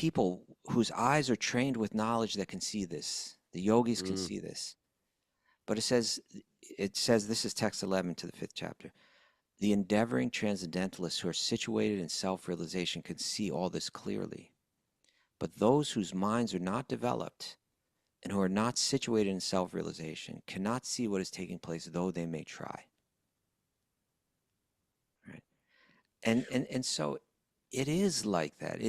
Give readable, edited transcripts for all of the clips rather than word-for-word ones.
people whose eyes are trained with knowledge that can see this. The yogis can see this. But it says, this is text 11 to the 5th chapter. The endeavoring transcendentalists who are situated in self-realization can see all this clearly. But those whose minds are not developed and who are not situated in self-realization cannot see what is taking place, though they may try. Right? And so it is like that.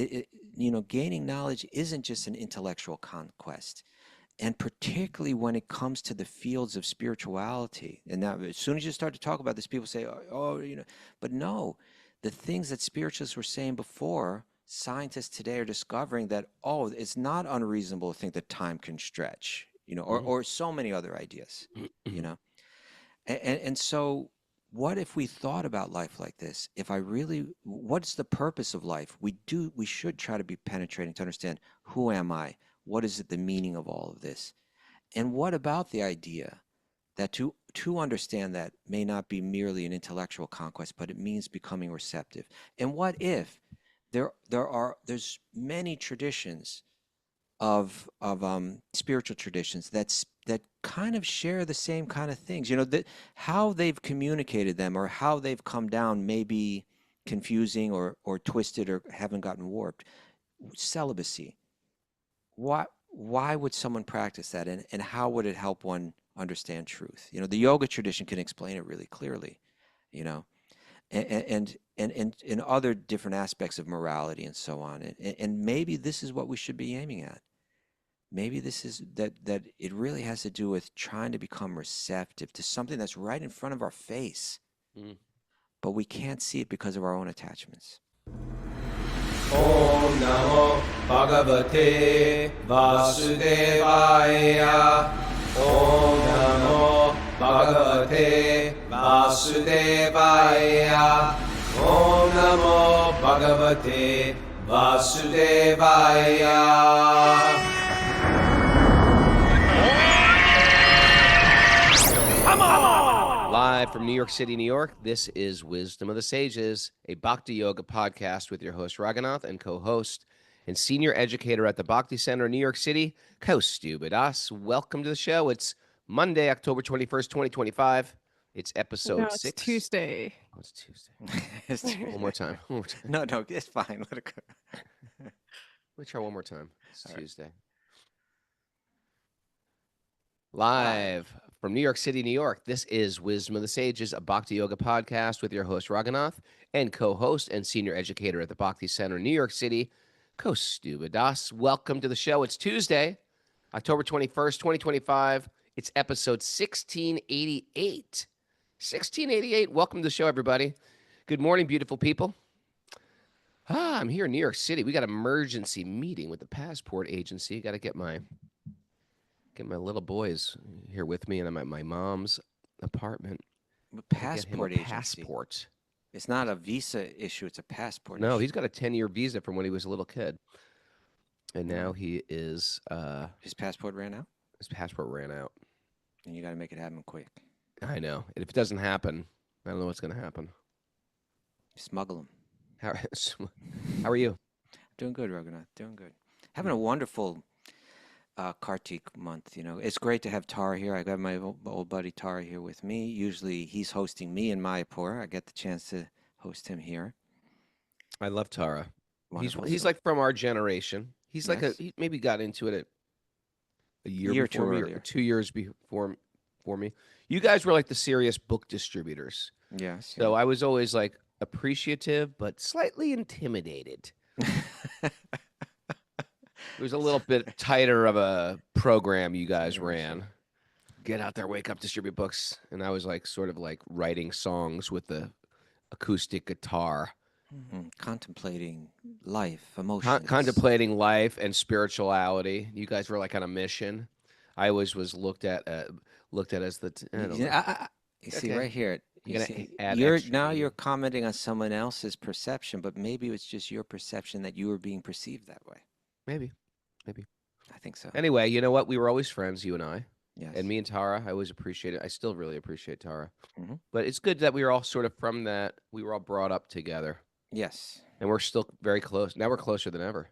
Gaining knowledge isn't just an intellectual conquest. And particularly when it comes to the fields of spirituality. And now, as soon as you start to talk about this, people say, but no, the things that spiritualists were saying before, scientists today are discovering that, it's not unreasonable to think that time can stretch, or so many other ideas, And so what if we thought about life like this? What's the purpose of life? We should try to be penetrating to understand, who am I? What is the meaning of all of this? And what about the idea that to understand that may not be merely an intellectual conquest, but it means becoming receptive? And what if there's many traditions of spiritual traditions that kind of share the same kind of things, that how they've communicated them or how they've come down may be confusing or twisted or haven't gotten warped. Celibacy. Why would someone practice that, and how would it help one understand truth? The yoga tradition can explain it really clearly, and in other different aspects of morality and so on. And maybe this is what we should be aiming at. Maybe this is that it really has to do with trying to become receptive to something that's right in front of our face, but we can't see it because of our own attachments. Om Namo Bhagavate Vasudevaya. Om Namo Bhagavate Vasudevaya. Om Namo Bhagavate Vasudevaya. Live from New York City, New York, this is Wisdom of the Sages, a Bhakti Yoga podcast with your host, Raghunath, and co-host and senior educator at the Bhakti Center in New York City, Kaustubha. Welcome to the show. It's Monday, October 21st, 2025. It's episode 6. It's Tuesday. Oh, it's Tuesday. One more time. No, it's fine. Let it go. Let me try one more time. It's Tuesday. Right. Live from New York City, New York, this is Wisdom of the Sages, a Bhakti Yoga podcast with your host, Raghunath, and co-host and senior educator at the Bhakti Center in New York City, Kaustubha. Welcome to the show. It's Tuesday, October 21st, 2025. It's episode 1688. 1688. Welcome to the show, everybody. Good morning, beautiful people. I'm here in New York City. We got an emergency meeting with the passport agency. Got to get my little boys here with me, and I'm at my mom's apartment. Passport agency. Passport. It's not a visa issue. It's a passport No, issue. he's got a 10-year visa from when he was a little kid. And now he is... his passport ran out? His passport ran out. And you got to make it happen quick. I know. And if it doesn't happen, I don't know what's going to happen. Smuggle him. How are you? Doing good, Raghunath. Doing good. Having a wonderful... Kartik month, it's great to have Tara here. I got my old buddy Tara here with me. Usually he's hosting me in Mayapur. I get the chance to host him here. I love Tara. Wonderful. He's like from our generation. He's Yes. he maybe got into it a year before me, or 2 years before me. You guys were like the serious book distributors. Yes. So I was always like appreciative, but slightly intimidated. It was a little bit tighter of a program you guys ran. Get out there, wake up, distribute books. And I was like sort of like writing songs with the acoustic guitar. Contemplating life, emotions. Contemplating life and spirituality. You guys were like on a mission. I always was looked at as the... You see, right here. Now you're commenting on someone else's perception, but maybe it's just your perception that you were being perceived that way. Maybe. I think so. Anyway, you know what? We were always friends, you and I. Yes. And me and Tara, I always appreciate it. I still really appreciate Tara. Mm-hmm. But it's good that we were all sort of from that. We were all brought up together. Yes. And we're still very close. Now we're closer than ever.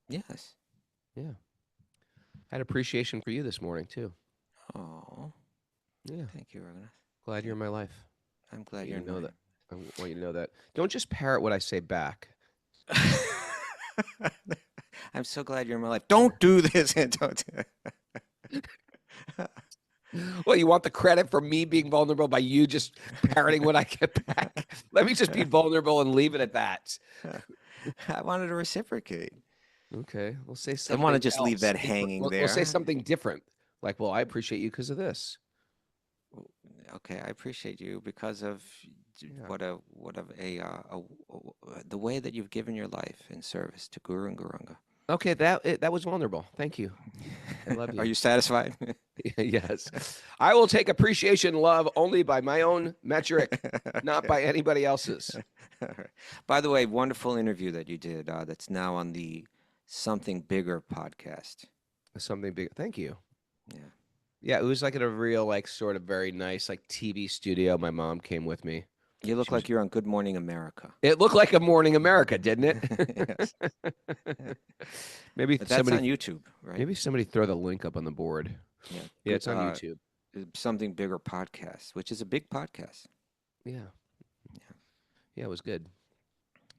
Yes. Yeah. I had appreciation for you this morning too. Oh, Yeah. thank you, Raghunath. Glad you're in my life. I'm glad You you're in know mine. that. I want you to know that. Don't just parrot what I say back. I'm so glad you're in my life. Don't do this. Don't. Well, you want the credit for me being vulnerable by you just parroting what I get back? Let me just be vulnerable and leave it at that. I wanted to reciprocate. Okay, we'll say Didn't want to something just leave else. that hanging We'll say there. something different. Like, well, I appreciate you because of this. Okay, I appreciate you because of Yeah. the way that you've given your life in service to Guru and Guranga. Okay, that was vulnerable. Thank you. I love Are you. you satisfied? Yes. I will take appreciation and love only by my own metric, not Okay. by anybody else's. All right. By the way, wonderful interview that you did. That's now on the Something Bigger podcast. Something big. Thank you. Yeah. Yeah, it was like at a real, like, sort of very nice, like, TV studio. My mom came with me. You look She was. like you're on Good Morning America. It looked like a Morning America, didn't Yes. it? Maybe But that's somebody, on YouTube, right? maybe somebody throw the link up on the board. Yeah. Yeah, Good, it's on YouTube. Something Bigger podcast, which is a big podcast. Yeah, Yeah. yeah, it was good.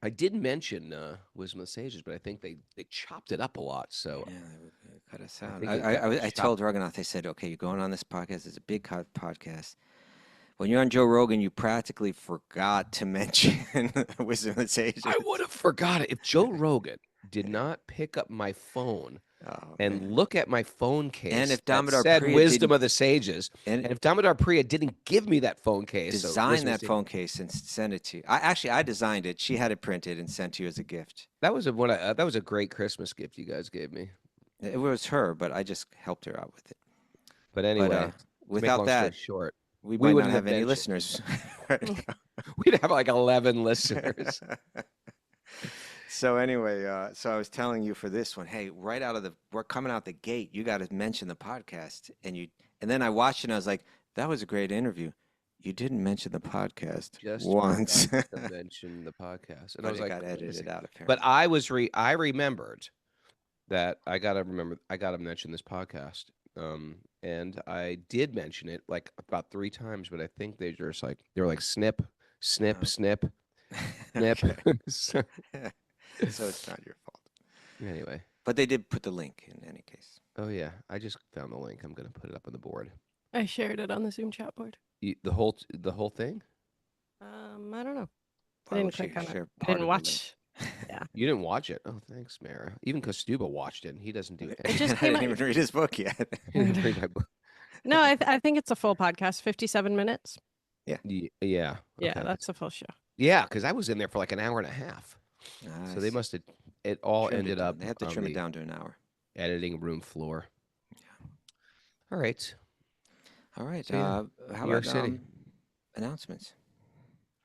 I did mention Wisdom of the Sages, but I think they chopped it up a lot. So Yeah, they cut us I out. think it got I chopped. told Raghunath, I said, okay, you're going on this podcast. It's a big podcast. When you're on Joe Rogan, you practically forgot to mention Wisdom of the Sages. I would have forgot it if Joe Rogan did not pick up my phone Oh, and man. look at my phone And case if that Damodar said Priya Wisdom didn't of the Sages, and and if Damodar Priya didn't give me that phone case, so design Wisdom of that the Sages, phone case and send it to you. I designed it. She had it printed and sent to you as a gift. that was that was a great Christmas gift you guys gave me. It was her, but I just helped her out with it. But But anyway, to make a without long story that, short, we we might not wouldn't have have any mentioned. listeners right We'd have like 11 listeners. now. So anyway, so I was telling you for this one, hey, we're coming out the gate, you got to mention the podcast, and then I watched it and I was like, that was a great interview. You didn't mention the podcast Just once, forgot to mention the podcast, and I but was it like, got wait a edited second. out But apparently. I remembered that I gotta mention this podcast. And I did mention it like about 3 times, but I think they were like snip, snip, Oh, snip, snip. okay. So, So it's not your fault. anyway, But they did put the link in any case. oh yeah, I just found the link. I'm gonna put it up on the board. I shared it on the Zoom chat board. The whole thing. I don't know. I Why didn't would she click on it. share I part didn't of the link? watch. Yeah. You didn't watch it? Oh, thanks, Mara. Even Kaustubha watched it, and he doesn't do It anything. just I came didn't out. even read his book yet. He didn't read my book. No, I think it's a full podcast, 57 minutes. Yeah. Yeah, Okay. that's a full show. Yeah, because I was in there for like an hour and a half. So they must have. It all trimmed it ended down. up They have to on trim it the down to an hour. editing room floor. All right. All right. So, yeah, How New York about City. announcements?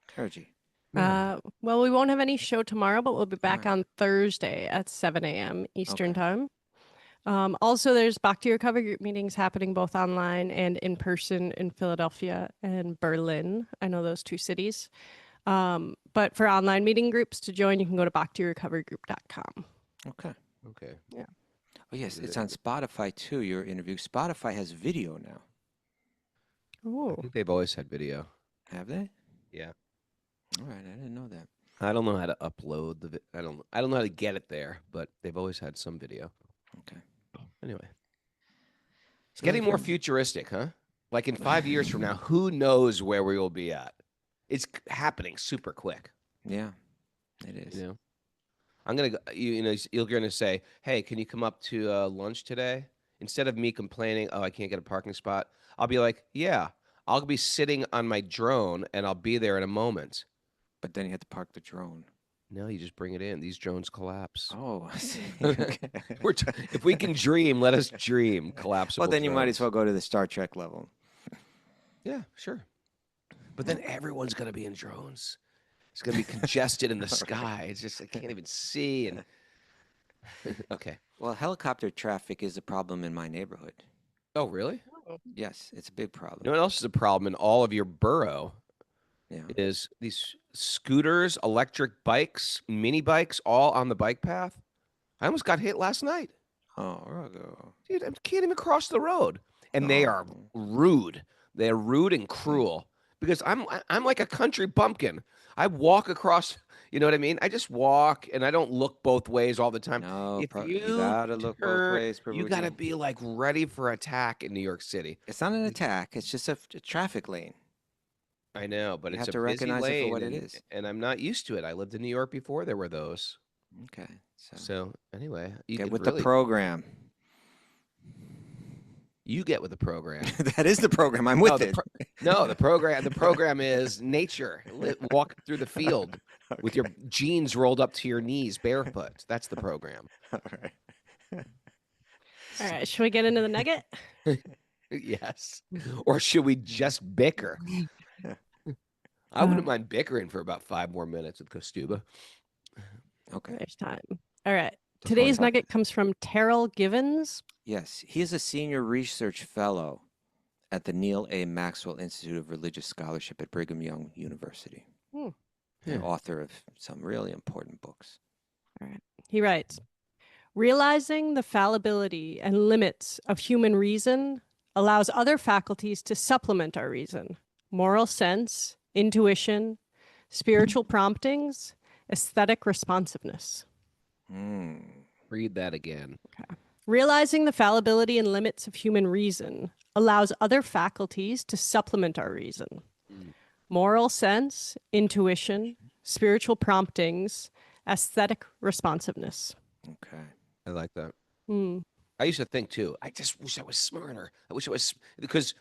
Clergy. Well, we won't have any show tomorrow, but we'll be back Right. on Thursday at 7 a.m. Eastern Okay. time. Also, there's Bhakti Recovery group meetings happening both online and in person in Philadelphia and Berlin. I know those 2 cities. But for online meeting groups to join, you can go to bhaktirecoverygroup.com. Okay. Okay. Oh, yes. It's on Spotify too, your interview. Spotify has video now. I Oh, think they've always had video. Have they? Yeah. All right. I didn't know that. I don't know how to upload I don't know how to get it there, but they've always had some video. Okay. Anyway, it's Really getting more fun. futuristic, huh? Like in 5 years from now, who knows where we will be at? It's happening super quick. Yeah, it is. You know, I'm gonna go. You're gonna say, "Hey, can you come up to lunch today?" Instead of me complaining, "Oh, I can't get a parking spot," I'll be like, "Yeah, I'll be sitting on my drone, and I'll be there in a moment." But then you have to park the drone. No, you just bring it in. These drones collapse. Oh, I see. Okay. If we can dream, let us dream. Collapsible. Well, then you might drones. as well go to the Star Trek level. Yeah, sure. But then everyone's gonna be in drones. It's gonna be congested in the sky. It's just I can't even see. And okay. Well, helicopter traffic is a problem in my neighborhood. Oh, really? Yes, it's a big problem. You know what else is a problem in all of your borough Yeah. is these scooters, electric bikes, mini bikes, all on the bike path. I almost got hit last night. Oh, Raghu. Dude, I can't even cross the road. And they are rude. They're rude and cruel because I'm like a country bumpkin. I walk across, you know what I mean? I just walk and I don't look both ways all the time. No, If you you gotta look both turn, ways, you got to Prabhuji. be like ready for attack in New York City. It's not an attack. It's just a traffic lane. I know, but You it's have a to busy recognize it for lane what it is. and I'm not used to it. I lived in New York before there were those. Okay. So anyway, you Get could with really, the program. you get with the program. That is the program. I'm with it. No, the program is nature. Walk through the field with your jeans rolled up to your knees, barefoot. That's the program. All right. All right, should we get into the nugget? Yes. Or should we just bicker? I wouldn't Uh, mind bickering for about 5 more minutes with Kaustubha. Okay. There's time. All right. The Today's fun- nugget comes from Terrell Givens. Yes, he is a senior research fellow at the Neil A. Maxwell Institute of Religious Scholarship at Brigham Young University. Hmm. And Yeah. author of some really important books. All right. He writes, realizing the fallibility and limits of human reason allows other faculties to supplement our reason. Moral sense, intuition, spiritual promptings, aesthetic responsiveness. Read that again. Realizing the fallibility and limits of human reason allows other faculties to supplement our reason. Moral sense, intuition, spiritual promptings, aesthetic responsiveness. Okay. I like that. Hmm. I used to think too. I just wish I was smarter. I wish I was because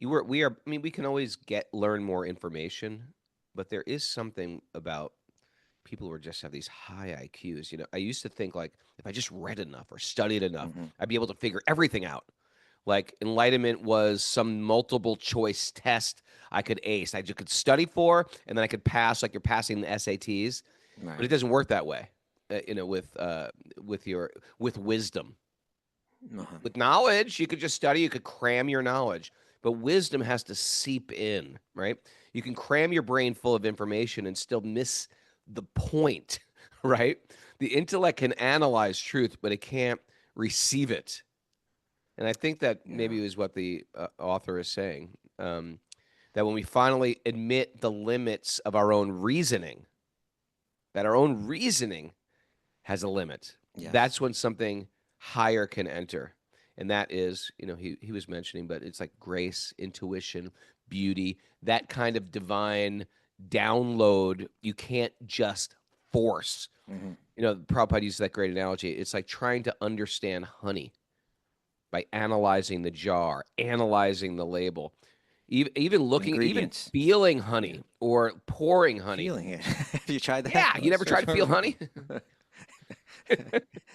we are. I mean, we can always learn more information, but there is something about people who just have these high IQs. You know, I used to think like if I just read enough or studied enough, I'd be able to figure everything out. Like enlightenment was some multiple choice test I could ace. I just could study for, and then I could pass, like you're passing the SATs. Right. But it doesn't work that way. You know, with wisdom. With knowledge, you could just study, you could cram your knowledge, but wisdom has to seep in, right? You can cram your brain full of information and still miss the point, right? The intellect can analyze truth, but it can't receive it. And I think that maybe is what the author is saying, that when we finally admit the limits of our own reasoning, that our own reasoning has a limit, that's when something higher can enter. And that is, you know, he was mentioning, but it's like grace, intuition, beauty, that kind of divine download you can't just force. You know, Prabhupada uses that great analogy. It's like trying to understand honey by analyzing the jar, analyzing the label, even looking, even feeling honey or pouring honey. Feeling it. Have you tried that? Yeah, you never tried to feel honey?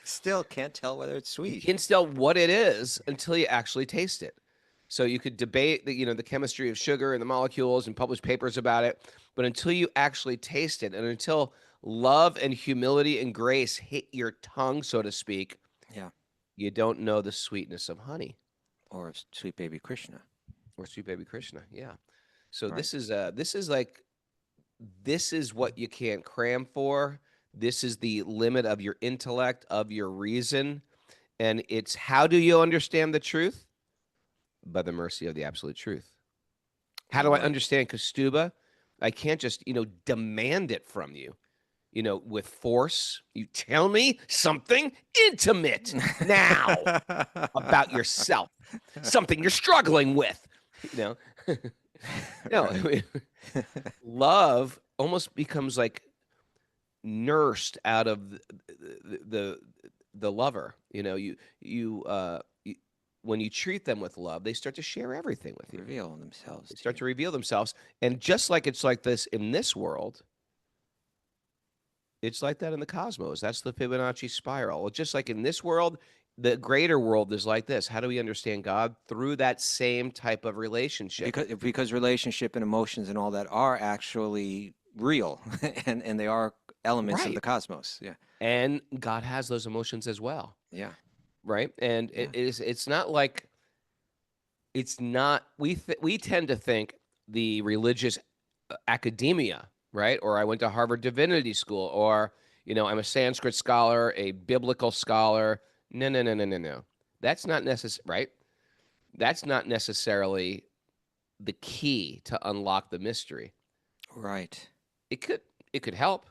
Still can't tell whether it's sweet. You can't tell what it is until you actually taste it. So you could debate the chemistry of sugar and the molecules and publish papers about it, but until you actually taste it and until love and humility and grace hit your tongue, so to speak, you don't know the sweetness of honey. Or sweet baby Krishna. Or sweet baby Krishna, yeah. So this is what you can't cram for. This is the limit of your intellect, of your reason. And it's how do you understand the truth? By the mercy of the absolute truth. How do I understand Kaustubha? I can't just, demand it from you, with force. You tell me something intimate now about yourself, something you're struggling with, No, love almost becomes like nursed out of the lover. When you treat them with love, they start to share everything with you. Reveal themselves. They start to reveal themselves. And just like it's like this in this world, it's like that in the cosmos. That's the Fibonacci spiral. Just like in this world, the greater world is like this. How do we understand God? Through that same type of relationship. Because relationship and emotions and all that are actually real, and they are elements of the cosmos. Yeah. And God has those emotions as well. Yeah. Right. And it's not like we tend to think the religious academia, right? Or I went to Harvard Divinity School, or I'm a Sanskrit scholar, a biblical scholar. No, no, no, no, no, no. That's not necessary, right? That's not necessarily the key to unlock the mystery. Right. It could it could help,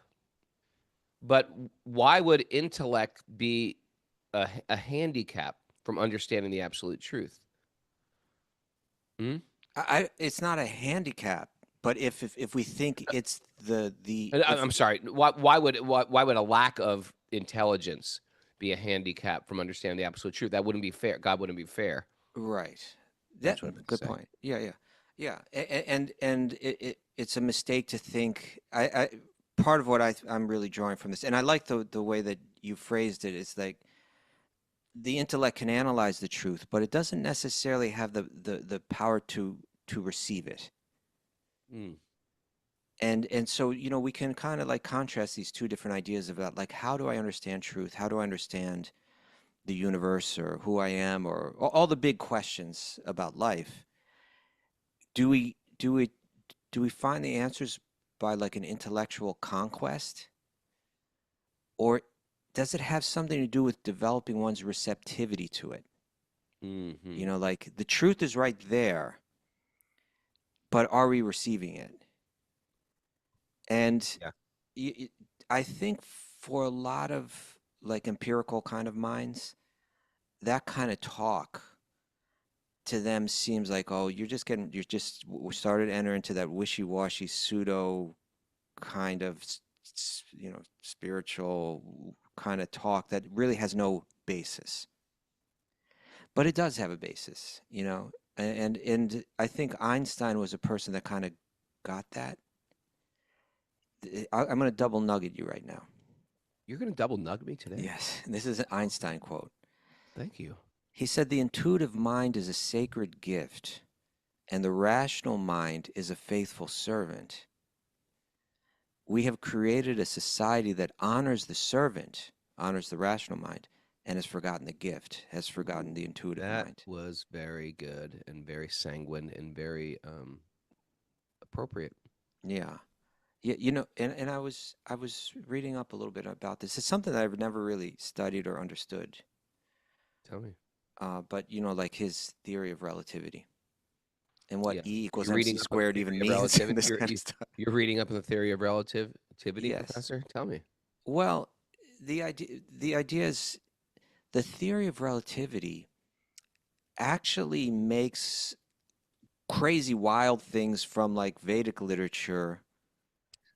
but why would intellect be a handicap from understanding the absolute truth? Hmm? It's not a handicap, but if we think it's the I'm sorry. Why would a lack of intelligence be a handicap from understanding the absolute truth? That wouldn't be fair. God wouldn't be fair. right. That's what I meant to Good say. point. Yeah, yeah, yeah. And it's a mistake to think. I part of what I'm really drawing from this, and I like the way that you phrased it. It's like the intellect can analyze the truth, but it doesn't necessarily have the power to receive it. Mm. And so, we can kind of like contrast these two different ideas about like, how do I understand truth? How do I understand the universe or who I am or all the big questions about life? Do we do we do we find the answers by like an intellectual conquest, or does it have something to do with developing one's receptivity to it? Hmm. Like the truth is right there, but are we receiving it? And Yeah. y- y- I think for a lot of like empirical kind of minds, that kind of talk to them seems like, oh, you're just started to enter into that wishy-washy pseudo kind of, spiritual kind of talk that really has no basis. But it does have a basis, and I think Einstein was a person that kind of got that. I'm going to double nugget you right now. You're going to double nug me today? Yes, this is an Einstein quote. Thank you. He said, "The intuitive mind is a sacred gift, and the rational mind is a faithful servant. We have created a society that honors the servant, honors the rational mind, and has forgotten the gift, has forgotten Ooh, the intuitive that mind." was very good and very sanguine and very appropriate. Yeah. Yeah, and I was reading up a little bit about this. It's something that I've never really studied or understood. Tell me. But like his theory of relativity and what Yeah. E equals You're MC reading up on the squared even theory of means and relativity. this kind of stuff. You're reading up on the theory of relativity, Yes. Professor? Tell me. Well, the idea is the theory of relativity actually makes crazy wild things from like Vedic literature.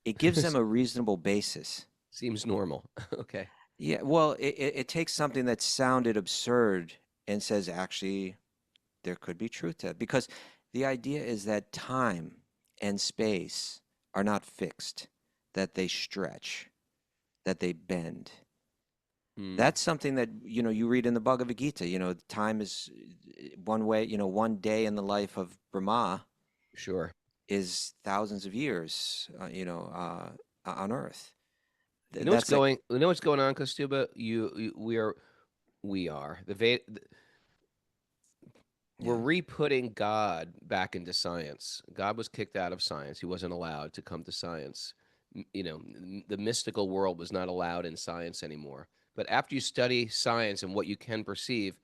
It gives them a reasonable basis. Seems normal. Okay. Yeah, well, it takes something that sounded absurd and says actually there could be truth to it, because the idea is that time and space are not fixed, that they stretch, that they bend. Hmm. That's something that you read in the Bhagavad Gītā. Time is one way. One day in the life of Brahma Sure. is thousands of years. On Earth. You know what's That's like, going. You know what's going on, Kostuba. We are we're yeah. re-putting God back into science. God was kicked out of science. He wasn't allowed to come to science. The mystical world was not allowed in science anymore. But after you study science and what you can perceive,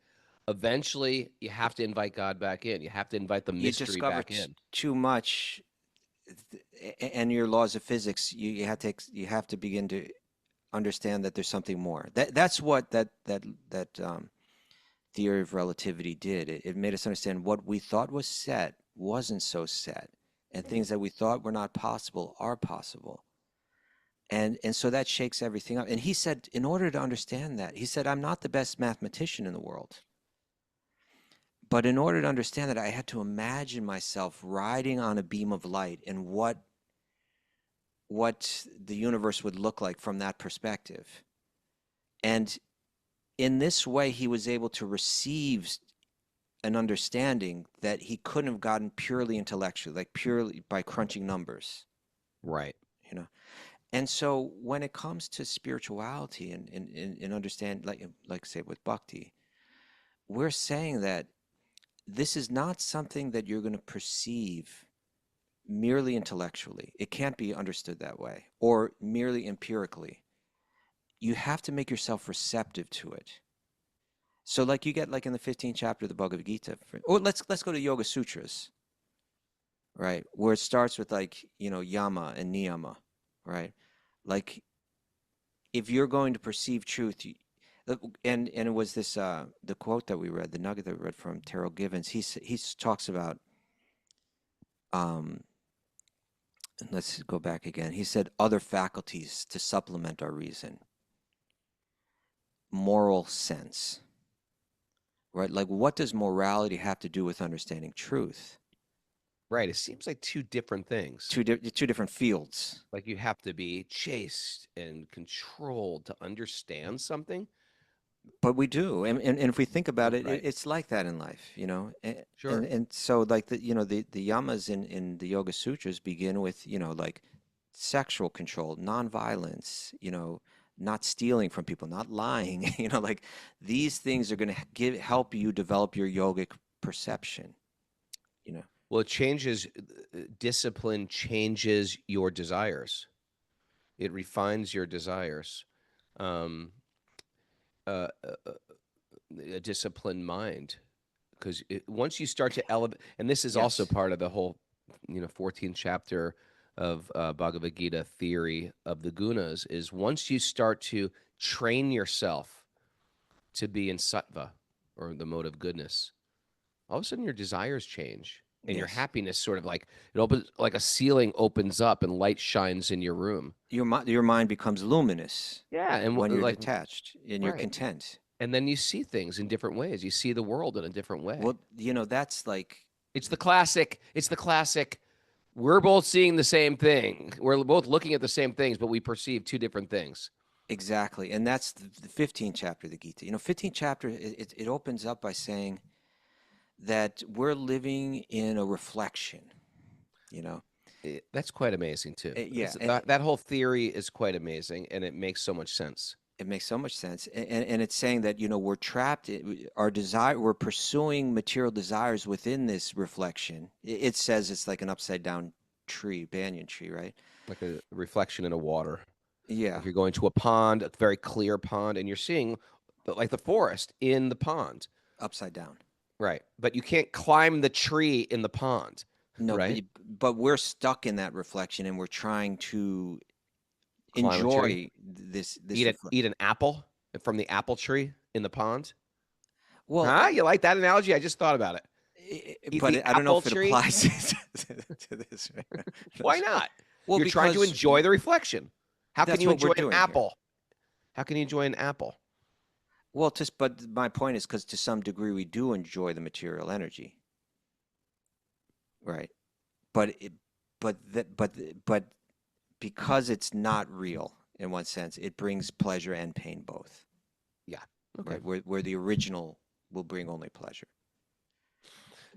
eventually you have to invite God back in. You have to invite the You mystery discover back in. too much, and your laws of physics. You have to begin to understand that there's something more. That's what that theory of relativity did. It made us understand what we thought was set wasn't so set, and things that we thought were not possible are possible. And so that shakes everything up. And he said, in order to understand that, he said, I'm not the best mathematician in the world. But in order to understand that, I had to imagine myself riding on a beam of light and what the universe would look like from that perspective. And in this way, he was able to receive an understanding that he couldn't have gotten purely intellectually, like purely by crunching numbers, Right. you know. And so when it comes to spirituality and understand, like say with bhakti, we're saying that this is not something that you're going to perceive merely intellectually. It can't be understood that way, or merely empirically. you have to make yourself receptive to it. So like you get like in the 15th chapter of the Bhagavad Gītā, or let's go to Yoga Sutras, right? Where it starts with like, yama and niyama, right? Like if you're going to perceive truth, and it was this the quote that we read, the nugget that we read from Terrell Givens. He talks about let's go back again. He said other faculties to supplement our reason, moral sense, right? Like what does morality have to do with understanding truth? Right. It seems like two different things. Two different fields. Like you have to be chaste and controlled to understand something. But we do, and if we think about it, Right. it's like that in life, Sure. And so like the yamas in the Yoga Sutras begin with like sexual control, nonviolence, not stealing from people, not lying, like these things are going to help you develop your yogic perception, Well, it changes, discipline changes your desires. It refines your desires. A disciplined mind, because once you start to elevate, and this is also Yes. part of the whole 14th chapter of Bhagavad Gītā theory of the gunas, is once you start to train yourself to be in sattva, or the mode of goodness, all of a sudden your desires change, and your Yes. happiness sort of like it opens, like a ceiling opens up and light shines in your room. Your mind becomes luminous. Yeah, and when you're like detached and you're right. content. And then you see things in different ways. You see the world in a different way. Well, that's like It's the classic. We're both seeing the same thing. We're both looking at the same things, but we perceive two different things. exactly, and that's the 15th chapter of the Gita. 15th chapter it opens up by saying that we're living in a reflection. That's quite amazing too. Yeah, That whole theory is quite amazing, and it makes so much sense. It makes so much sense, and it's saying that we're trapped. We're pursuing material desires within this reflection. It says it's like an upside down tree, banyan tree, right? Like a reflection in a water. Yeah. If you're going to a pond, a very clear pond, and you're seeing like the forest in the pond. Upside down. Right. But you can't climb the tree in the pond. No, right? but we're stuck in that reflection, and we're trying to Climb a tree. enjoy this. Eat an apple from the apple tree in the pond. Well, You like that analogy? I just thought about it. But I don't know if it tree? applies to this. Why not? Well, you're trying to because enjoy the reflection. How can that's you what we're enjoy an doing here. apple? How can you enjoy an apple? Well, but my point is because to some degree we do enjoy the material energy, right? But because it's not real in one sense, it brings pleasure and pain both. Yeah. Okay. Right? Where the original will bring only pleasure.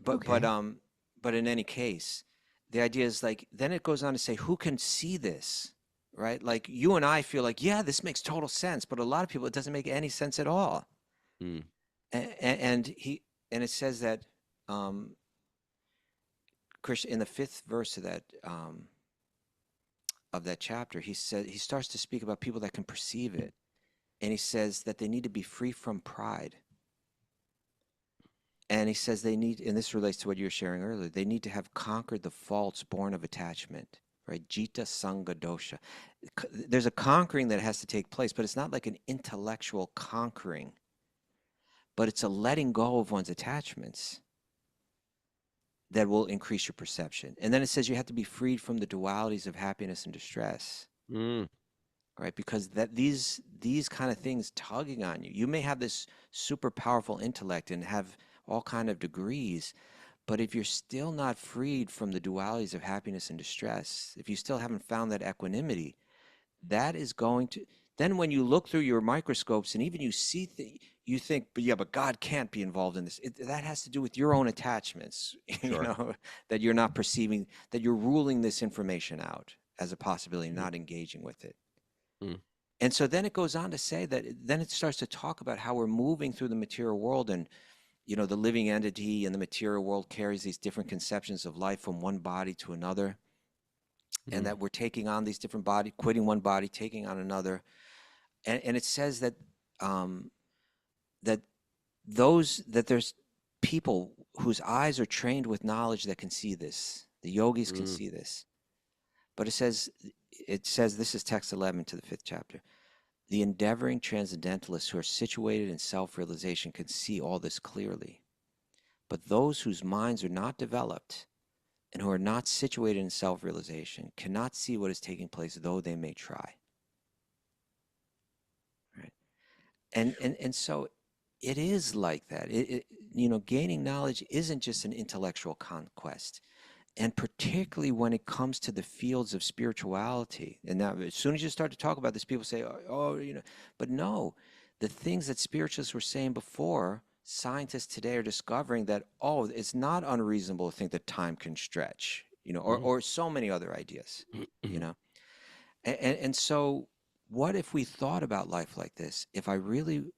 But Okay. but in any case, the idea is like then it goes on to say who can see this, right? Like you and I feel like yeah, this makes total sense, but a lot of people it doesn't make any sense at all. Mm. And it says that Krishna in the 5th verse of that chapter, he starts to speak about people that can perceive it, and he says that they need to be free from pride. And he says they need, and this relates to what you were sharing earlier, they need to have conquered the faults born of attachment, right? Jita Sangha Dosha. There's a conquering that has to take place, but it's not like an intellectual conquering, but it's a letting go of one's attachments that will increase your perception. And then it says you have to be freed from the dualities of happiness and distress, right? Because these kind of things tugging on you. You may have this super powerful intellect and have all kind of degrees, but if you're still not freed from the dualities of happiness and distress, if you still haven't found that equanimity, that is going to, then when you look through your microscopes and even you see you think, but God can't be involved in this. That has to do with your own attachments, Sure. that you're not perceiving, that you're ruling this information out as a possibility, not engaging with it. Mm. And so then it goes on to say that, then it starts to talk about how we're moving through the material world, and the living entity in the material world carries these different conceptions of life from one body to another, and that we're taking on these different bodies, quitting one body, taking on another. and it says that that there's people whose eyes are trained with knowledge that can see this. The yogis can see this. But it says this is text 11 to the 5th chapter. The endeavoring transcendentalists who are situated in self-realization can see all this clearly. But those whose minds are not developed and who are not situated in self-realization cannot see what is taking place, though they may try. Right? And so it is like that. Gaining knowledge isn't just an intellectual conquest. And particularly when it comes to the fields of spirituality. And now, as soon as you start to talk about this, people say, but no, the things that spiritualists were saying before, scientists today are discovering that, it's not unreasonable to think that time can stretch, or so many other ideas, And so what if we thought about life like this?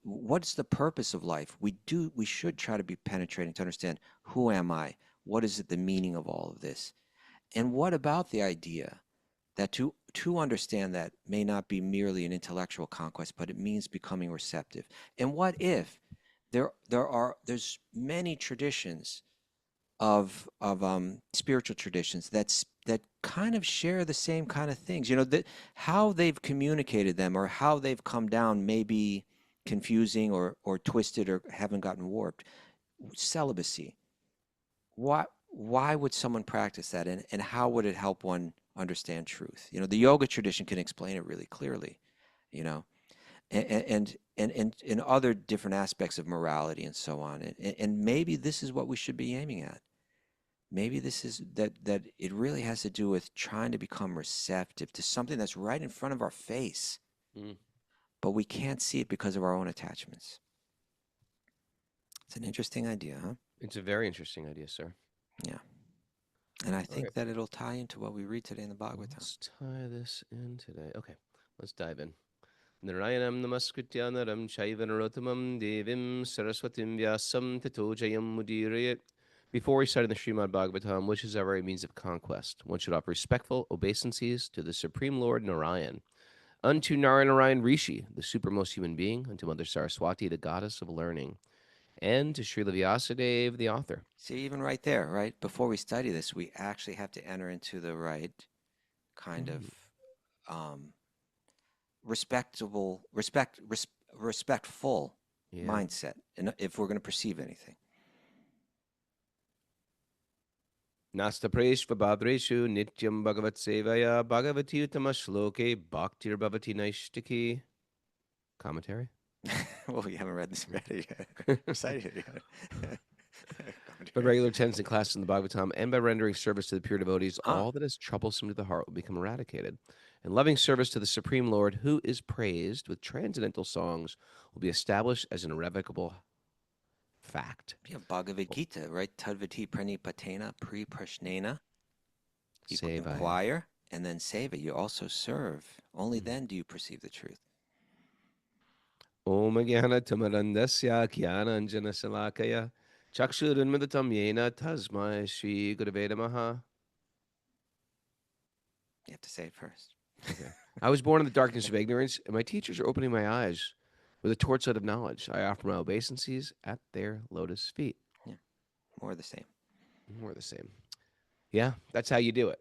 What's the purpose of life? We should try to be penetrating to understand, who am I? What is the meaning of all of this? And what about the idea that to understand that may not be merely an intellectual conquest, but it means becoming receptive? And what if there's many traditions of spiritual traditions that kind of share the same kind of things? That how they've communicated them or how they've come down may be confusing or twisted or haven't gotten warped. Celibacy. Why would someone practice that, and how would it help one understand truth? The yoga tradition can explain it really clearly, and in other different aspects of morality and so on. And maybe this is what we should be aiming at. Maybe this is that it really has to do with trying to become receptive to something that's right in front of our face, but we can't see it because of our own attachments. It's an interesting idea, huh? It's a very interesting idea, sir. Yeah. And I think that it'll tie into what we read today in the Bhagavad Gītā. Let's tie this in today. Okay, let's dive in. Narayanam namaskritya naram chaiva narottamam devim saraswatim vyasam tato jayam mudirayat. Before we start in the Srimad Bhagavatam, which is our very means of conquest, one should offer respectful obeisances to the Supreme Lord Narayan, unto Narayan Rishi, the supermost human being, unto Mother Saraswati, the goddess of learning, and to Srila Vyasadeva, the author. See, even right there, right? Before we study this, we actually have to enter into the right kind of respectful mindset, and if we're going to perceive anything. Nasta preshva bhadreshu nityam bhagavat sevaya bhagavati utama shloke bhaktir bhavati naishtiki. Commentary? Well, we haven't read it yet. Recited it yet. By regular attendance in classes in the Bhagavatam and by rendering service to the pure devotees, all that is troublesome to the heart will become eradicated. And loving service to the Supreme Lord, who is praised with transcendental songs, will be established as an irrevocable fact. Yeah, Bhagavad Gītā, right? Tadvati pranipatena pre-prashnena. You inquire and then seva. You also serve. Only then do you perceive the truth. Om Jnana Tamarandasya Jnana Anjana Salakaya Chakshurunmadatam Yena Tasmai Shri Gurave Namaha. You have to say it first. Okay. I was born in the darkness of ignorance, and my teachers are opening my eyes with a torchlight of knowledge. I offer my obeisances at their lotus feet. Yeah, more the same. More the same. Yeah, that's how you do it.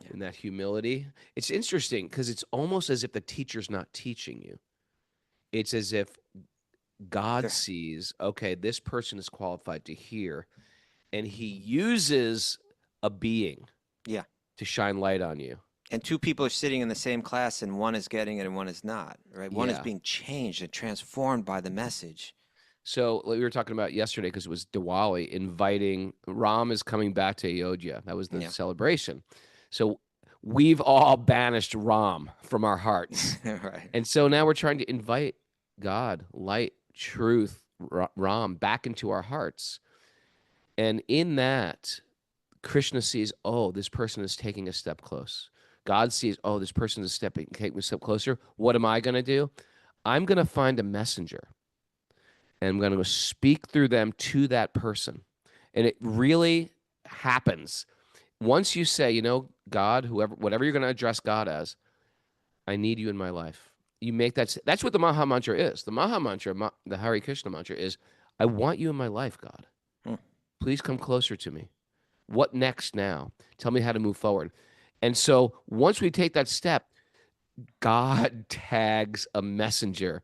Yeah. In that humility. It's interesting because it's almost as if the teacher's not teaching you. It's as if God sees, okay, this person is qualified to hear, and he uses a being to shine light on you. And two people are sitting in the same class, and one is getting it and one is not, right? One is being changed and transformed by the message. So we were talking about yesterday, because it was Diwali, inviting Ram is coming back to Ayodhya. That was the celebration. So we've all banished Ram from our hearts. Right. And so now we're trying to invite God, light, truth, Ram back into our hearts. And in that, Krishna sees, oh, this person is taking a step close. God sees, oh, this person is taking a step closer. What am I going to do? I'm going to find a messenger, and I'm going to speak through them to that person. And it really happens. Once you say, God, whatever you're going to address God as, I need you in my life. you make that's what the Maha Mantra is. The Maha Mantra, the Hare Krishna mantra is, I want you in my life, God. Hmm. Please come closer to me. What next now? Tell me how to move forward. And so once we take that step, God tags a messenger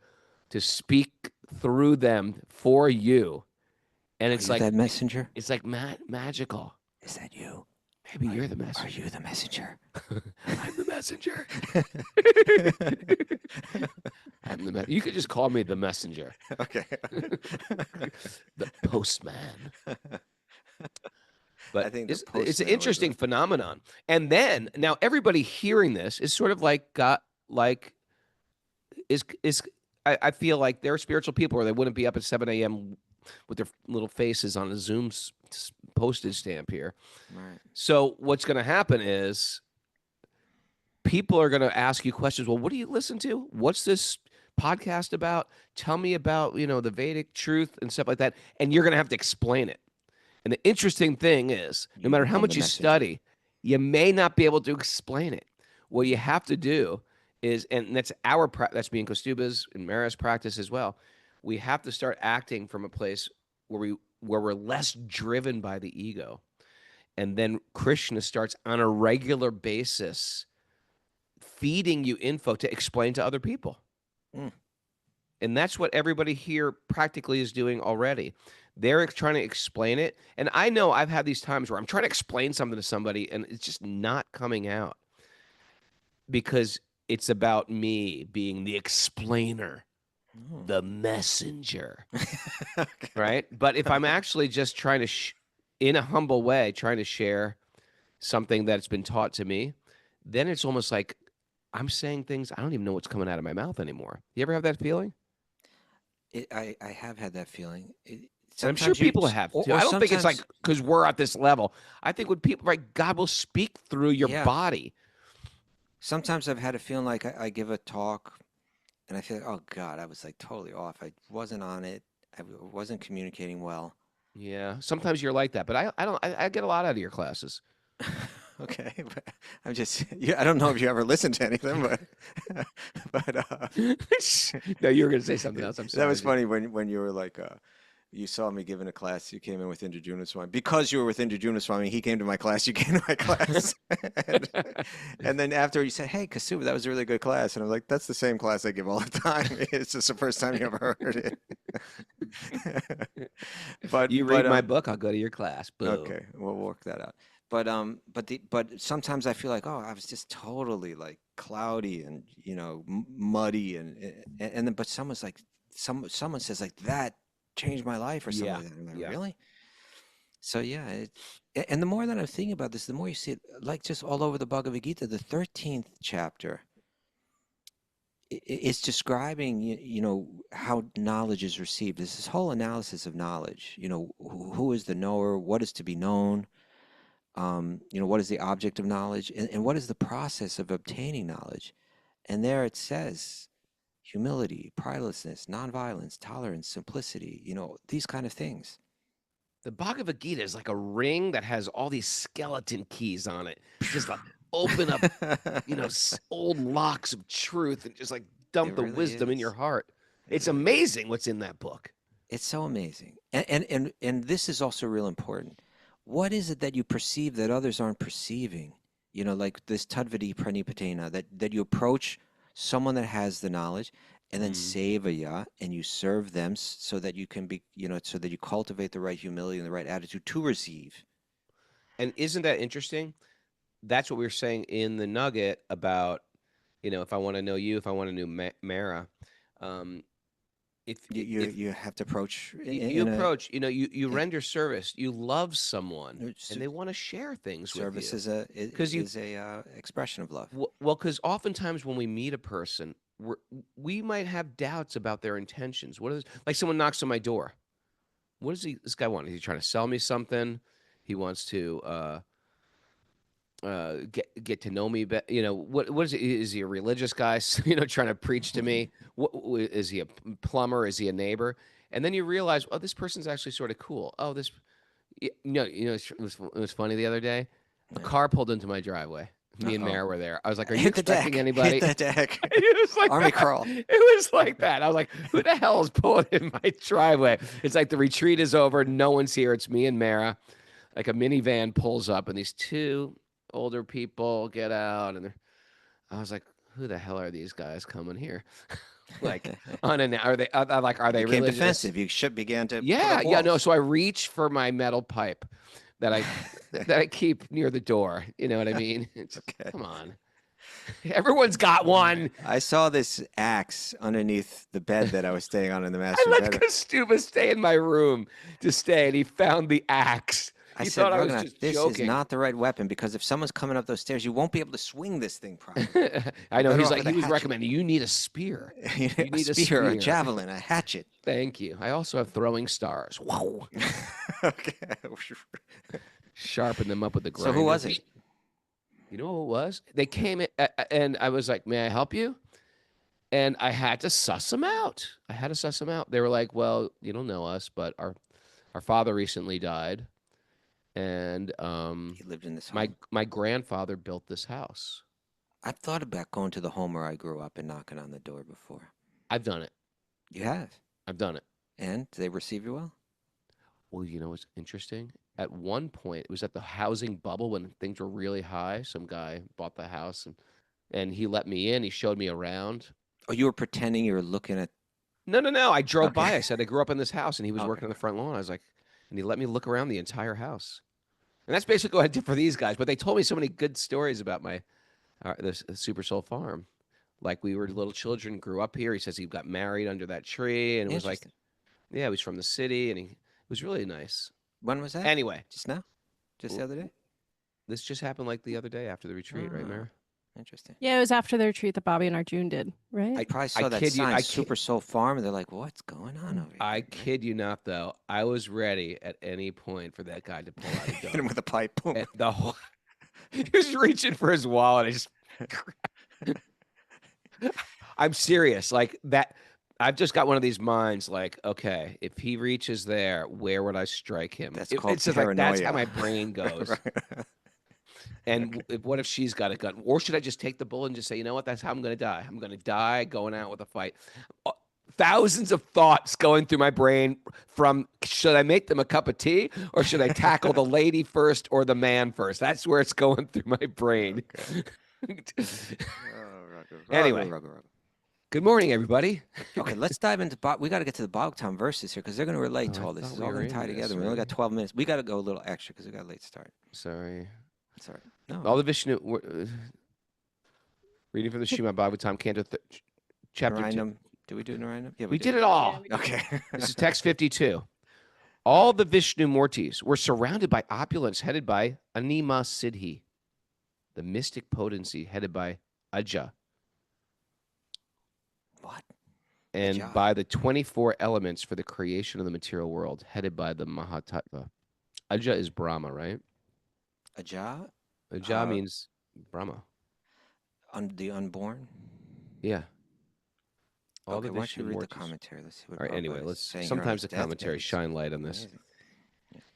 to speak through them for you. And Are it's you like that messenger? it's like magical. Is that you? Maybe you're the messenger. Are you the messenger? I'm the messenger. You could just call me the messenger, Okay. the postman. But I think the it's an postman was interesting phenomenon. And then now everybody hearing this is sort of like I feel like they're spiritual people, or they wouldn't be up at 7 a.m. with their little faces on a Zoom postage stamp here. right. So what's going to happen is people are going to ask you questions. Well, what do you listen to? What's this podcast about? Tell me about, the Vedic truth and stuff like that. And you're going to have to explain it. And the interesting thing is, no You matter how become the much you messenger. study, you may not be able to explain it. What you have to do is, and that's that's me and Kaustubha's and Mara's practice as well. We have to start acting from a place where we're less driven by the ego. And then Krishna starts on a regular basis feeding you info to explain to other people. Mm. And that's what everybody here practically is doing already. They're trying to explain it. And I know I've had these times where I'm trying to explain something to somebody and it's just not coming out because it's about me being the explainer, the messenger, Okay. right? But if I'm actually just trying to, in a humble way, trying to share something that's been taught to me, then it's almost like I'm saying things, I don't even know what's coming out of my mouth anymore. You ever have that feeling? I have had that feeling. And I'm sure people have too. I don't think it's like because we're at this level. I think when people, right, God will speak through your body. Sometimes I've had a feeling like I give a talk and I feel like, oh God, I was like totally off. I wasn't on it. I wasn't communicating well. Yeah. Sometimes you're like that, but I get a lot out of your classes. Okay, but I'm just, I don't know if you ever listened to anything, but No, you were going to say something else. I'm sorry. that was funny when you were like, you saw me giving a class, you came in with Indra Swami. Because you were with Indra Swami, he came to my class, you came to my class. and then after you said, hey, Kaustubha, that was a really good class. And I'm like, that's the same class I give all the time. It's just the first time you ever heard it. But you read my book, I'll go to your class. Boom. Okay, we'll work that out. But sometimes I feel like, oh, I was just totally like cloudy and muddy and then but someone's like someone says like that changed my life or something like that. I'm like, really? So yeah, and the more that I'm thinking about this, the more you see it like just all over the Bhagavad Gītā. The 13th chapter it's describing how knowledge is received. There's this whole analysis of knowledge. Who is the knower? What is to be known? What is the object of knowledge? And what is the process of obtaining knowledge? And there it says humility, pridelessness, nonviolence, tolerance, simplicity, these kind of things. The Bhagavad Gītā is like a ring that has all these skeleton keys on it. Just like open up, old locks of truth and just like dump the wisdom in your heart. It's amazing what's in that book. It's so amazing. And this is also real important. What is it that you perceive that others aren't perceiving? Like this tadvadi pranipatena, that you approach someone that has the knowledge and then sevaya, and you serve them so that you can be, so that you cultivate the right humility and the right attitude to receive. And isn't that interesting? That's what we were saying in the nugget about, if I want to know you, if I want to know Mara, if you have to approach, you render service, you love someone, and they want to share things with you. Service is a expression of love. Well, because oftentimes when we meet a person, we might have doubts about their intentions. What is like someone knocks on my door? What does this guy want? Is he trying to sell me something? He wants to get to know me better. What is he? Is he a religious guy? Trying to preach to me? What is he? A plumber? Is he a neighbor? And then you realize, oh, this person's actually sort of cool. Oh, it was funny the other day. A car pulled into my driveway. Me and Mara were there. I was like, "Are you Hit the deck. expecting anybody?" Hit the deck. It was like Army that. crawl. It was like that. I was like, "Who the hell is pulling in my driveway?" It's like the retreat is over. No one's here. It's me and Mara. Like a minivan pulls up, and these two older people get out, and I was like, "Who the hell are these guys coming here?" Like, are they Became really defensive. You began to put Yeah, up yeah, no. walls. So I reach for my metal pipe that I keep near the door. You know what I mean? Okay. Come on, everyone's got one. I saw this axe underneath the bed that I was staying on in the I master let bedroom. Kaustubha stay in my room to stay, and he found the axe. I He said, thought I was Raghunath, just this joking. is not the right weapon because if someone's coming up those stairs, you won't be able to swing this thing properly. I know. better He's off like, with he a was hatchet. recommending you need a spear. You a need spear, a javelin, a hatchet. Thank you. I also have throwing stars. Whoa. Okay. Sharpen them up with the grinder. So who was it? You know who it was? They came in, and I was like, "May I help you?" And I had to suss them out. They were like, "Well, you don't know us, but our father recently died, and He lived in this home. my grandfather built this house. I've thought about going to the home where I grew up and knocking on the door before. I've done it. You have? I've done it. And do they receive you well? Well, you know what's interesting? At one point, it was at the housing bubble when things were really high. Some guy bought the house, and he let me in. He showed me around. Oh, you were pretending you were looking at... No. I drove by. Okay. I said I grew up in this house, and he was Okay. working on the front lawn. I was like, and he let me look around the entire house. And that's basically what I did for these guys. But they told me so many good stories about this Super Soul Farm. Like we were little children, grew up here. He says he got married under that tree, and it was like, Interesting. yeah, he was from the city, and it was really nice. When was that? Anyway, Just now? Just the other day? this just happened like the other day after the retreat, right, Oh. Mara? Interesting. Yeah, it was after the retreat that Bobby and Arjun did, right? I probably saw that kid you- sign, I Super Soul Farm, and they're like, what's going on over here? I kid you not, though. I was ready at any point for that guy to pull out a Hit him gun. with a pipe. Boom. And the whole, he was reaching for his wallet. I'm serious. Like that. I've just got one of these minds. Like, okay, if he reaches there, where would I strike him? That's called it's just like that's how paranoia. my brain goes. Right. And what if she's got a gun? Or should I just take the bullet and just say, you know what? That's how I'm going to die. I'm going to die going out with a fight. Thousands of thoughts going through my brain from should I make them a cup of tea or should I tackle the lady first or the man first? That's where it's going through my brain. Anyway. Good morning, everybody. Okay, let's dive into... We got to get to the Bhagavatam verses here because they're going to relate to Oh, I all this. thought It's we all were going to tie into this together. We only got already. 12 minutes. We got to go a little extra because we got a late start. Sorry. Sorry. No. All the Vishnu... reading from the Srimad Bhagavatam, Canto Chapter 2. Narayanam. Did we do Narayanam? Yeah, We did it all. Okay. This is text 52. All the Vishnu Murtis were surrounded by opulence headed by Anima Siddhi, the mystic potency headed by Aja, What? and Aja. by the 24 elements for the creation of the material world headed by the Mahatattva. Aja is Brahma, right? Aja? Aja means Brahma. The unborn? Yeah. All Okay, the why don't you Vishnu read the Murtis. commentary? Let's see what All right, anyway, Prabhupada is let's saying here on sometimes his the commentaries deathbed. shine light on this. Amazing.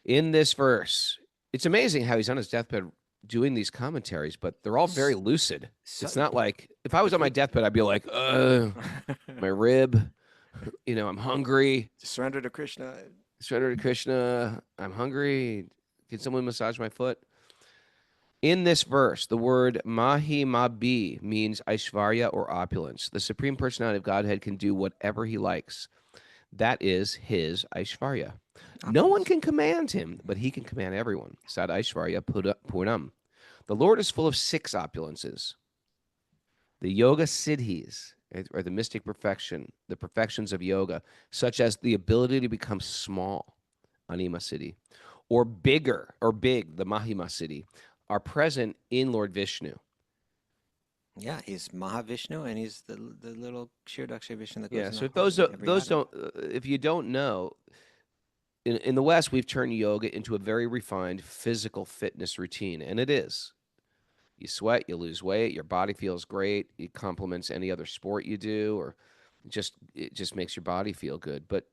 In this verse, it's amazing how he's on his deathbed doing these commentaries, but they're all very lucid. It's not like if I was on my deathbed, I'd be like, my rib, I'm hungry. Surrender to Krishna. Surrender to Krishna. I'm hungry. Can someone massage my foot? In this verse, the word Mahimabhi means Aishvarya or opulence. The Supreme Personality of Godhead can do whatever he likes. That is his Aishvarya. No one can command him, but he can command everyone. Sad Aishvarya Purnam. The Lord is full of 6 opulences. The Yoga Siddhis, or the mystic perfection, the perfections of yoga, such as the ability to become small, Anima Siddhi, or bigger, or big, the Mahima Siddhi, are present in Lord Vishnu. Yeah, he's Mahavishnu, and he's the little Kshirodaksha Vishnu that goes Yeah, in so the if heart of every atom. if you don't know, in the West, we've turned yoga into a very refined physical fitness routine, and it is. You sweat, you lose weight, your body feels great. It complements any other sport you do, or it just makes your body feel good. But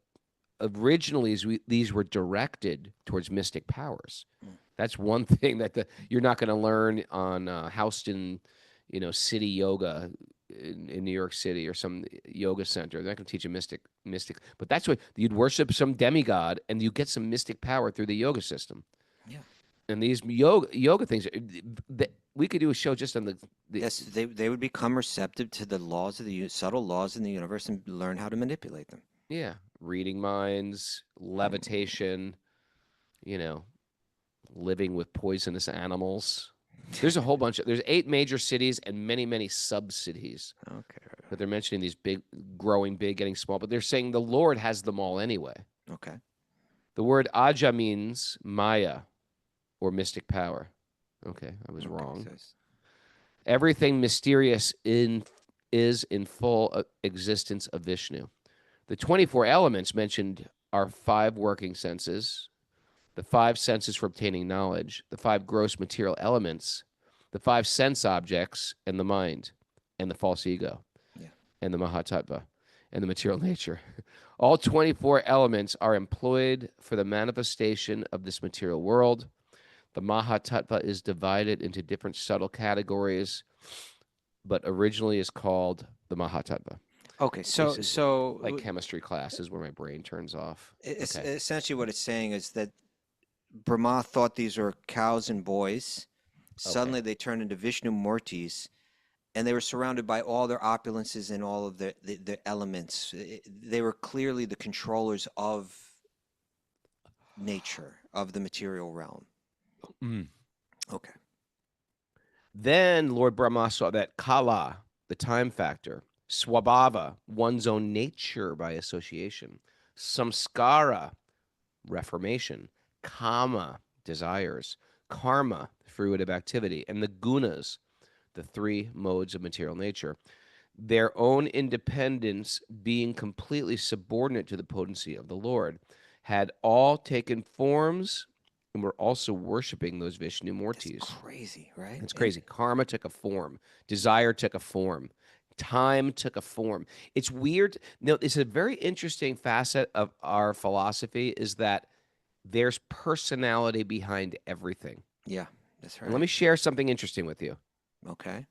originally, these were directed towards mystic powers. That's one thing that you're not going to learn on Houston, City Yoga in New York City or some yoga center. They're not going to teach you mystic. But that's what you'd worship some demigod and you get some mystic power through the yoga system. Yeah. And these yoga things, we could do a show just on the Yes, they would become receptive to the laws of the subtle laws in the universe and learn how to manipulate them. yeah, reading minds, levitation, living with poisonous animals. There's a whole bunch there's 8 major cities and many, many sub-cities. Okay. But they're mentioning these big, growing big, getting small, but they're saying the Lord has them all anyway. Okay. The word aja means Maya or mystic power. Okay, I was wrong. Everything mysterious is in full existence of Vishnu. The 24 elements mentioned are 5 working senses, the 5 senses for obtaining knowledge, the 5 gross material elements, the 5 sense objects, and the mind, and the false ego, and the Mahatattva, and the material nature. All 24 elements are employed for the manifestation of this material world. The Mahatattva is divided into different subtle categories, but originally is called the Mahatattva. Okay, so like chemistry classes where my brain turns off. Essentially what it's saying is that Brahma thought these were cows and boys. Suddenly they turned into Vishnu Murtis, and they were surrounded by all their opulences and all of the elements. They were clearly the controllers of nature, of the material realm. Okay. Then Lord Brahma saw that Kala, the time factor, Swabhava, one's own nature by association, Samskara, reformation, Kama, desires, Karma, fruitive activity, and the Gunas, the 3 modes of material nature, their own independence being completely subordinate to the potency of the Lord, had all taken forms and were also worshiping those Vishnu Murtis. That's crazy, right? It's crazy. Karma took a form. Desire took a form. Time took a form. It's weird. It's a very interesting facet of our philosophy is that there's personality behind everything. Yeah, that's right. And let me share something interesting with you. Okay.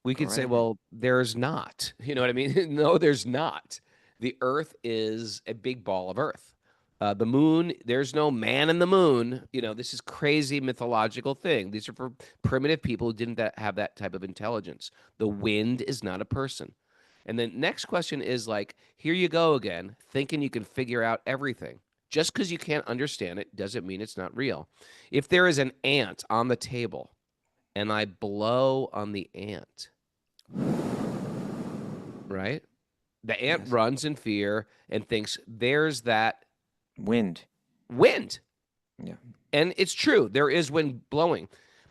We could say, well, there's not. You know what I mean? No, there's not. The earth is a big ball of earth. The moon, there's no man in the moon. This is crazy mythological thing. These are for primitive people who didn't have that type of intelligence. The wind is not a person. And the next question is like, here you go again, thinking you can figure out everything. Just because you can't understand it doesn't mean it's not real. If there is an ant on the table and I blow on the ant, right? The ant runs in fear and thinks there's that wind. Yeah. And it's true. There is wind blowing,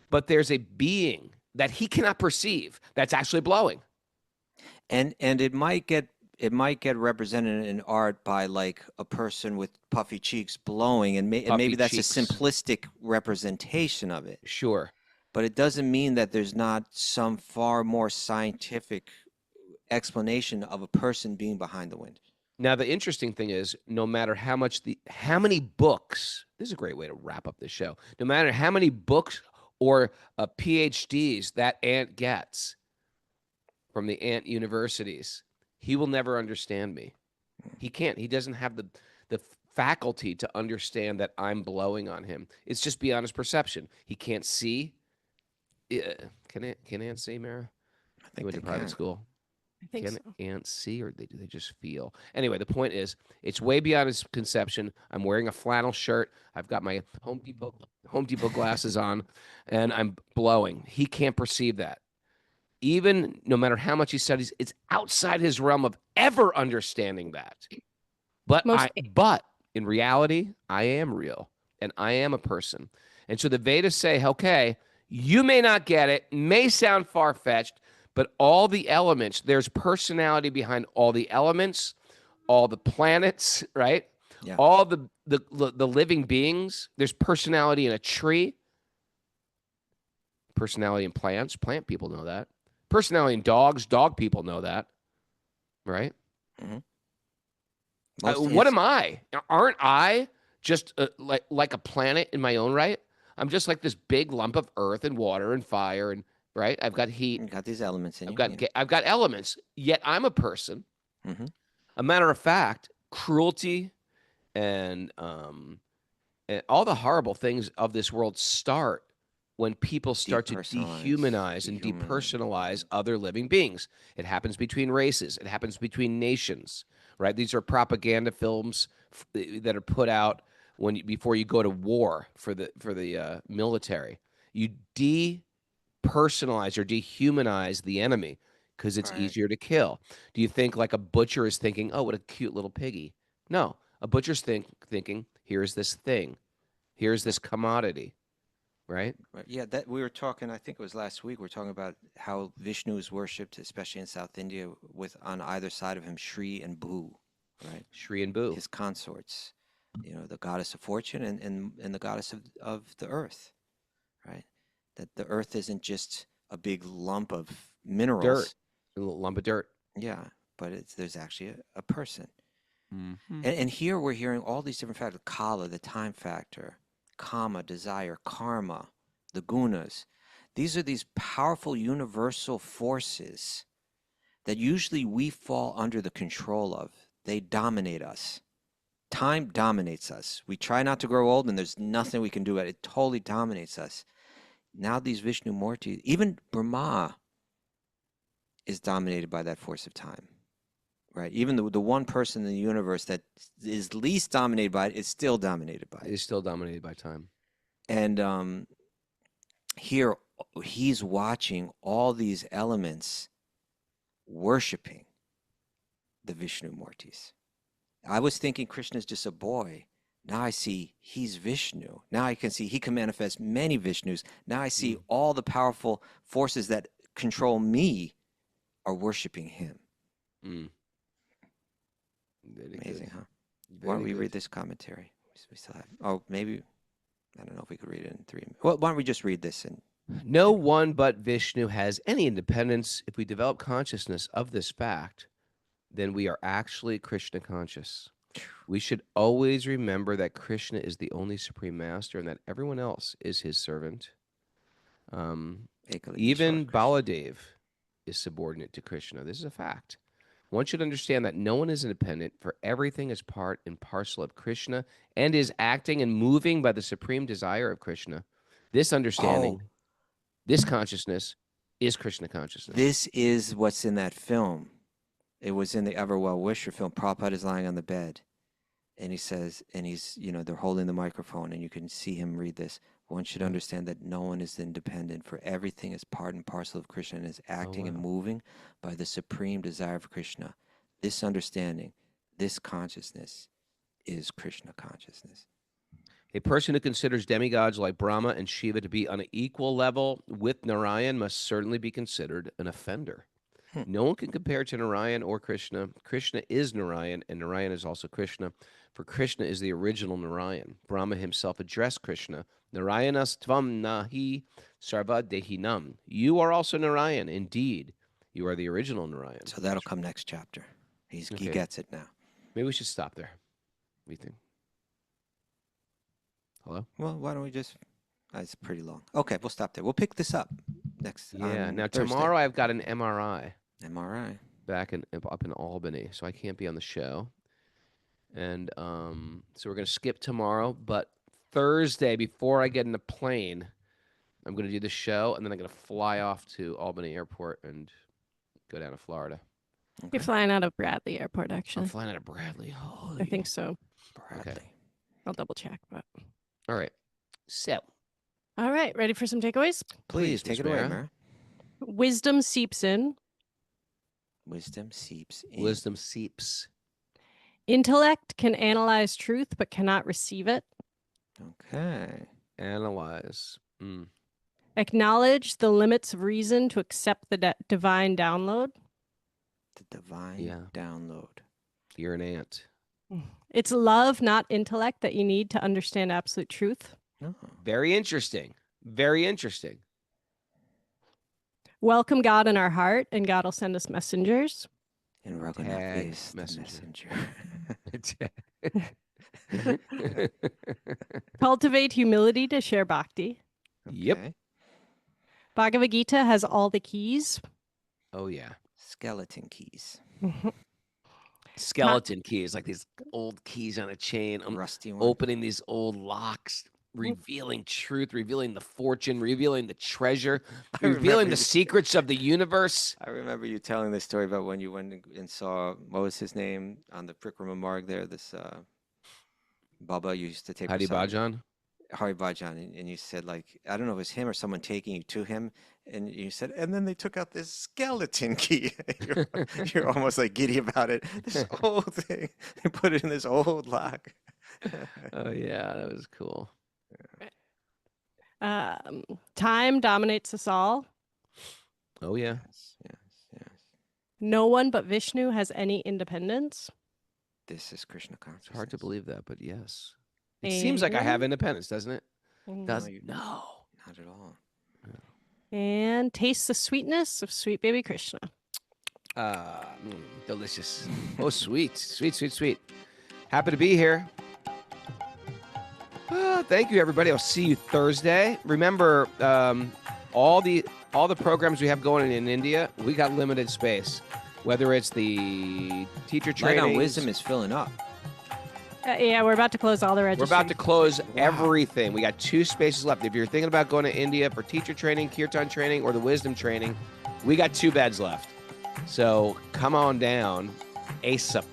but there's a being that he cannot perceive that's actually blowing. And it might get represented in art by like a person with puffy cheeks blowing, and maybe that's a simplistic representation of it. Sure. But it doesn't mean that there's not some far more scientific explanation of a person being behind the wind. Now, the interesting thing is, no matter how many books, this is a great way to wrap up this show. No matter how many books or PhDs that ant gets from the ant universities, he will never understand me. He can't. He doesn't have the faculty to understand that I'm blowing on him. It's just beyond his perception. He can't see. Can ants see, Mara? I think went to private school. I think so. Ants see, or do they just feel? Anyway, the point is, it's way beyond his conception. I'm wearing a flannel shirt. I've got my Home Depot glasses on, and I'm blowing. He can't perceive that. Even no matter how much he studies, it's outside his realm of ever understanding that. But in reality, I am real, and I am a person. And so the Vedas say, okay, you may not get it, may sound far-fetched, but all the elements, there's personality behind all the elements, all the planets, right? Yeah. All the living beings. There's personality in a tree. Personality in plants. Plant people know that. Personality in dogs. Dog people know that, right? Mm-hmm. What am I? Aren't I just like a planet in my own right? I'm just like this big lump of earth and water and fire and right. I've got heat. You got these elements in I've you. got Yeah. I've got elements. Yet I'm a person. Mm-hmm. A matter of fact, cruelty and all the horrible things of this world start when people start to dehumanize and depersonalize other living beings. It happens between races. It happens between nations, right? These are propaganda films that are put out before you go to war for the military. You depersonalize or dehumanize the enemy because it's easier to kill. Do you think like a butcher is thinking, "Oh, what a cute little piggy"? No, a butcher's thinking, "Here's this thing. Here's this commodity." Right? Right. Yeah, that we were talking, I think it was last week, we were talking about how Vishnu is worshipped, especially in South India, with on either side of him Shri and Bhu, right? Shri and Boo. His consorts, the goddess of fortune and the goddess of the earth, right? That the earth isn't just a big lump of minerals. Dirt. A little lump of dirt. Yeah, but there's actually a person. Mm-hmm. And here we're hearing all these different factors: kala, the time factor, kama, desire, karma, the gunas. These are these powerful universal forces that usually we fall under the control of. They dominate us. Time dominates us. We try not to grow old, and there's nothing we can do about it. It totally dominates us. Now these Vishnu Murti, even Brahma is dominated by that force of time. Right, even the one person in the universe that is least dominated by it is still dominated by it. It's still dominated by time. And here he's watching all these elements worshiping the Vishnu Murtis. I was thinking Krishna's just a boy. Now I see he's Vishnu. Now I can see he can manifest many Vishnus. Now I see all the powerful forces that control me are worshiping him. Mm. Very Amazing, good. huh? Very Why don't we good. read this commentary? We still have. Oh, maybe. I don't know if we could read it in 3 minutes. Well, why don't we just read this? No one but Vishnu has any independence. If we develop consciousness of this fact, then we are actually Krishna conscious. We should always remember that Krishna is the only supreme master and that everyone else is his servant. Even Baladev is subordinate to Krishna. This is a fact. One should understand that no one is independent, for everything is part and parcel of Krishna and is acting and moving by the supreme desire of Krishna. This understanding, this consciousness, is Krishna consciousness. This is what's in that film. It was in the Ever Well Wisher film. Prabhupada is lying on the bed, and he says, and he's, they're holding the microphone, and you can see him read this. One should understand that no one is independent, for everything is part and parcel of Krishna and is acting and moving by the supreme desire of Krishna. This understanding, this consciousness is Krishna consciousness. A person who considers demigods like Brahma and Shiva to be on an equal level with Narayan must certainly be considered an offender. No one can compare to Narayan or Krishna. Krishna is Narayan, and Narayan is also Krishna, for Krishna is the original Narayan. Brahma himself addressed Krishna, Narayanastvam nahi sarva dehinam. You are also Narayan. Indeed, you are the original Narayan. So that'll come next chapter. He gets it now. Maybe we should stop there. What do you think? Hello? Well, why don't we just... It's pretty long. Okay, we'll stop there. We'll pick this up next. Yeah. Now Thursday. tomorrow I've got an MRI. MRI. Up in Albany, so I can't be on the show. And so we're going to skip tomorrow, but Thursday, before I get in the plane, I'm going to do the show, and then I'm going to fly off to Albany Airport and go down to Florida. Okay. You're flying out of Bradley Airport, actually. I'm flying out of Bradley. Holy. I think so. Bradley. Okay. I'll double check, but. All right. So. All right. Ready for some takeaways? Please take Miss it away, Mara. Mara. Wisdom seeps in. Wisdom seeps in. Wisdom seeps. Intellect can analyze truth but cannot receive it. Okay. Analyze. Acknowledge the limits of reason to accept the divine download. The divine download. You're an ant. It's love, not intellect, that you need to understand absolute truth. Oh. Very interesting. Very interesting. Welcome God in our heart, and God will send us messengers. And Raghunath is the messenger. Cultivate humility to share bhakti. Yep. Okay. Bhagavad Gītā has all the keys. Oh, yeah. Skeleton keys. Skeleton keys, like these old keys on a chain. I'm Rusty one. opening these old locks, revealing truth, revealing the fortune, revealing the treasure, I revealing remember the you- secrets of the universe. I remember you telling this story about when you went and saw, what was his name, on the Prikrama Marg there, this Baba you used to take Hadi prasadam. Bhajan. Hari Bhajan, and you said, like, I don't know if it was him or someone taking you to him, and you said, and then they took out this skeleton key. You're almost like giddy about it. This old thing, they put it in this old lock. Oh, yeah, that was cool. Time dominates us all. Oh, yeah. Yes. No one but Vishnu has any independence. This is Krishna consciousness. It's hard to believe that, but yes. It seems like I have independence, doesn't it? Does you- no. Not at all. And taste the sweetness of sweet baby Krishna. Delicious. Oh, sweet, sweet, sweet, sweet. Happy to be here. Thank you, everybody. I'll see you Thursday. Remember, all the programs we have going in India, we got limited space. Whether it's the teacher Light training, on Wisdom is filling up. Yeah, we're about to close all the we're registration. about to close everything. We got 2 spaces left. If you're thinking about going to India for teacher training, kirtan training, or the wisdom training, we got 2 beds left. So come on down ASAP.